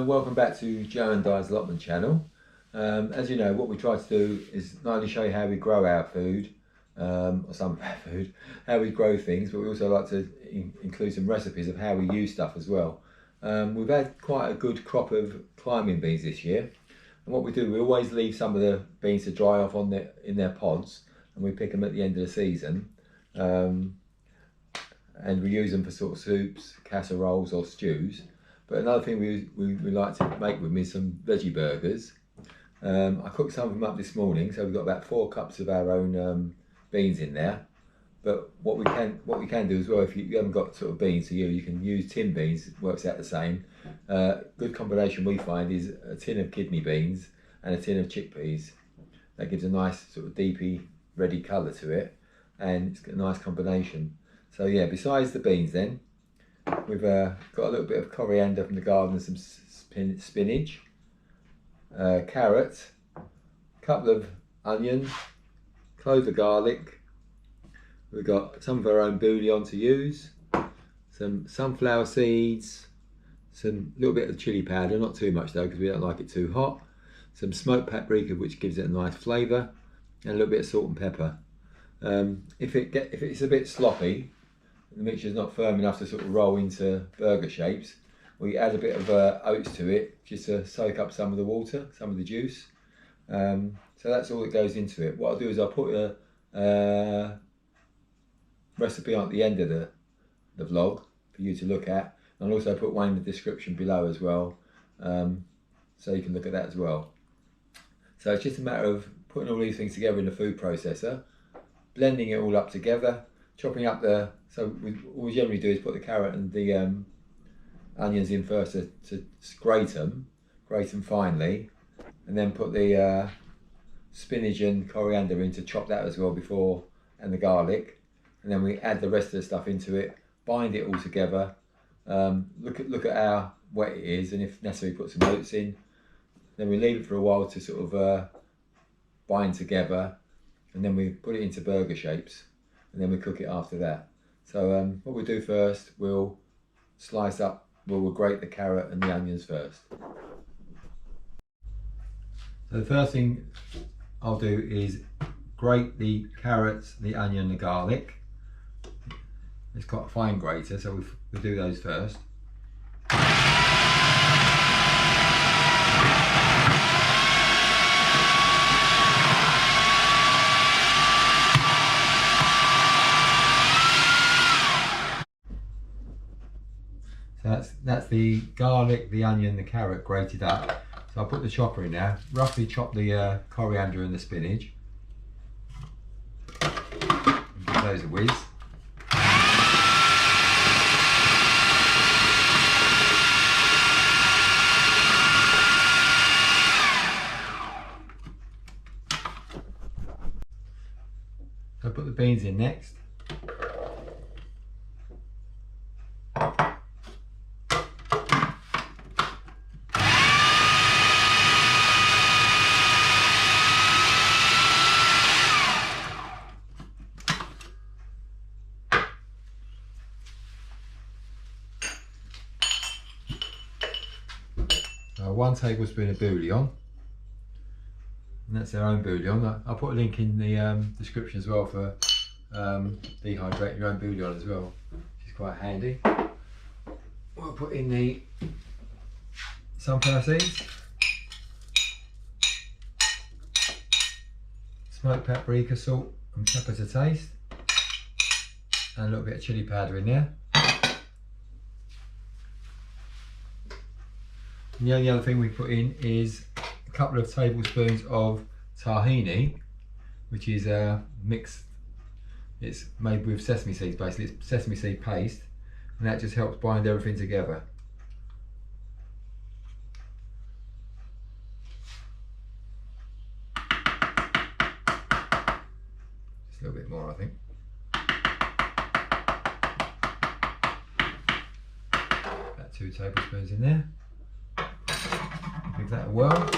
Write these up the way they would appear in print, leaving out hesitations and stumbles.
Welcome back to Joe and Di's Allotment channel. As you know, what we try to do is not only show you how we grow our food, or some of our food, how we grow things, but we also like to include some recipes of how we use stuff as well. We've had quite a good crop of climbing beans this year, and what we do, we always leave some of the beans to dry off in their pods, and we pick them at the end of the season, and we use them for sort of soups, casseroles or stews. But another thing we like to make with me is some veggie burgers. I cooked some of them up this morning, so we've got about 4 cups of our own beans in there. But what we can do as well, if you haven't got sort of beans to use, you can use tin beans. It works out the same. Good combination we find is a tin of kidney beans and a tin of chickpeas. That gives a nice sort of deepy reddy colour to it, and it's got a nice combination. So yeah, besides the beans then, we've got a little bit of coriander from the garden, some spinach, carrot, a couple of onions, cloves of garlic. We've got some of our own bouillon to use, some sunflower seeds, some little bit of chili powder, not too much though because we don't like it too hot, some smoked paprika which gives it a nice flavour, and a little bit of salt and pepper. If it's a bit sloppy, the mixture is not firm enough to sort of roll into burger shapes, we add a bit of oats to it just to soak up some of the water, some of the juice. So that's all that goes into it. What I'll do is I'll put a recipe on at the end of the vlog for you to look at, and I'll also put one in the description below as well, so you can look at that as well. So it's just a matter of putting all these things together in the food processor, blending it all up together, chopping up so what we generally do is put the carrot and the onions in first to grate them finely, and then put the spinach and coriander in to chop that as well before, and the garlic, and then we add the rest of the stuff into it, bind it all together, look at how wet it is, and if necessary put some oats in, then we leave it for a while to sort of bind together, and then we put it into burger shapes, and then we cook it after that. So what we'll do first, we'll grate the carrot and the onions first. So the first thing I'll do is grate the carrots, the onion, the garlic. It's quite a fine grater, so we'll do those first. So that's the garlic, the onion, the carrot grated up. So I'll put the chopper in now, roughly chop the coriander and the spinach. And give those a whiz. So I'll put the beans in next. So 1 tablespoon of bouillon, and that's our own bouillon. I'll put a link in the description as well for dehydrating your own bouillon as well, which is quite handy. We'll put in the sunflower seeds, smoked paprika, salt and pepper to taste, and a little bit of chili powder in there. And the only other thing we put in is a couple of tablespoons of tahini, which is mixed. It's made with sesame seeds basically. It's sesame seed paste, and that just helps bind everything together. Just a little bit more, I think. About 2 tablespoons in there. Give that a whirl.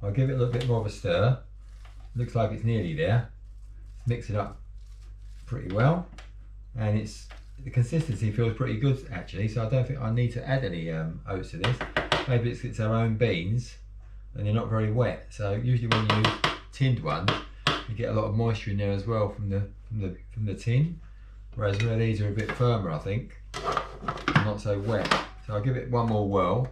I'll give it a little bit more of a stir. Looks like it's nearly there. Mix it up pretty well, and the consistency feels pretty good actually, so I don't think I need to add any oats to this. Maybe it's our own beans and they're not very wet, so usually when you use tinned ones you get a lot of moisture in there as well from the tin, whereas these are a bit firmer I think, and not so wet. So I'll give it one more whirl.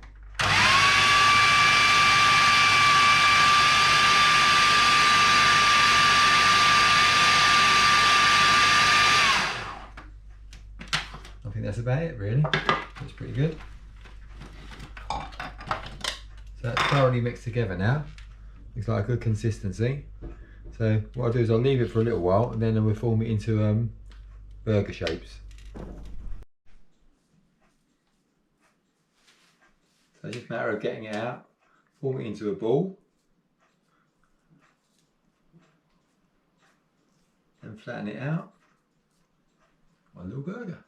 I think that's about it really. Looks pretty good. So that's thoroughly mixed together now. Looks like a good consistency. So what I'll do is I'll leave it for a little while and then we'll form it into burger shapes. So it's just a matter of getting it out, form it into a ball and flatten it out. One little burger.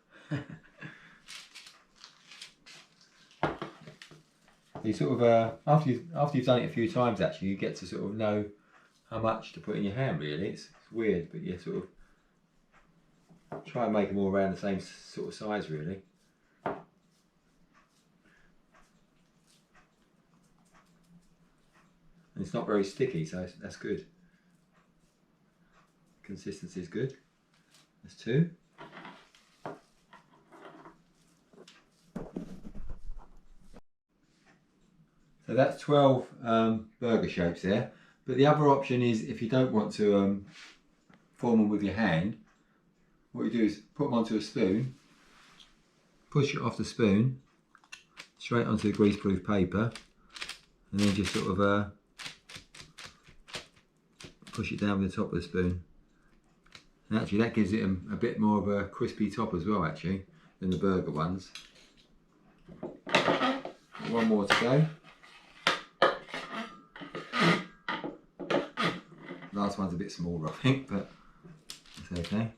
You sort of after you've done it a few times, actually, you get to sort of know how much to put in your hand. Really, it's weird, but you sort of try and make them all around the same sort of size, really. And it's not very sticky, so that's good. Consistency is good. That's 2. So that's 12 burger shapes there. But the other option is, if you don't want to form them with your hand, what you do is put them onto a spoon, push it off the spoon, straight onto the greaseproof paper, and then just sort of push it down with the top of the spoon. And actually that gives it a bit more of a crispy top as well actually, than the burger ones. One more to go. Last one's a bit smaller I think, but it's okay.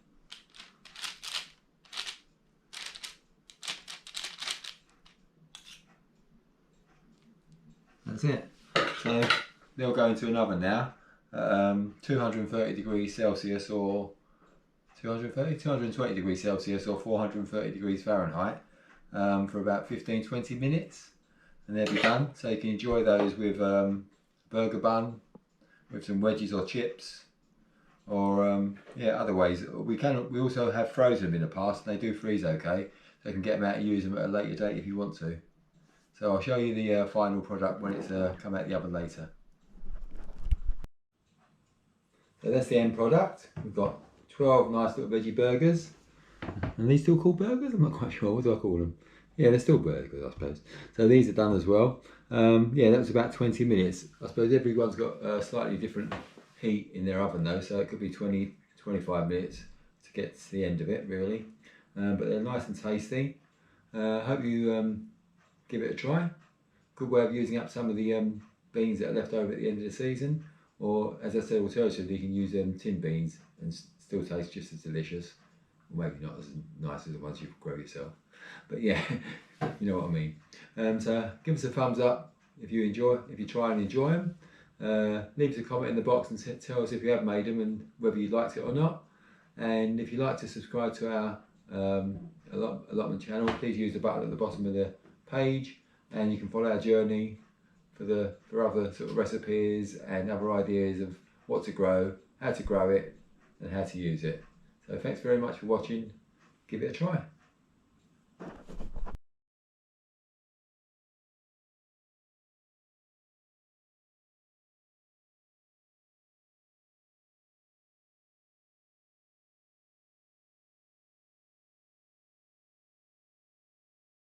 That's it. So they'll go into an oven now at 230 degrees Celsius or 220 degrees Celsius or 430 degrees Fahrenheit for about 15-20 minutes, and they'll be done. So you can enjoy those with burger bun, with some wedges or chips, or yeah, other ways. We also have frozen them in the past, and they do freeze okay, so you can get them out and use them at a later date if you want to. So I'll show you the final product when it's come out the oven later. So that's the end product. We've got 12 nice little veggie burgers. And these still called burgers? I'm not quite sure. What do I call them? Yeah, they're still burgers, I suppose. So these are done as well. Yeah, that was about 20 minutes. I suppose everyone's got a slightly different heat in their oven though, so it could be 20-25 minutes to get to the end of it really. But they're nice and tasty. Hope you give it a try. Good way of using up some of the beans that are left over at the end of the season, or as I said, alternatively you can use tin beans and still taste just as delicious. Well, maybe not as nice as the ones you grow yourself, but yeah, you know what I mean. So give us a thumbs up if you try and enjoy them. Leave us a comment in the box and tell us if you have made them and whether you liked it or not. And if you'd like to subscribe to our allotment channel, please use the button at the bottom of the page, and you can follow our journey for other sort of recipes and other ideas of what to grow, how to grow it, and how to use it. So thanks very much for watching. Give it a try.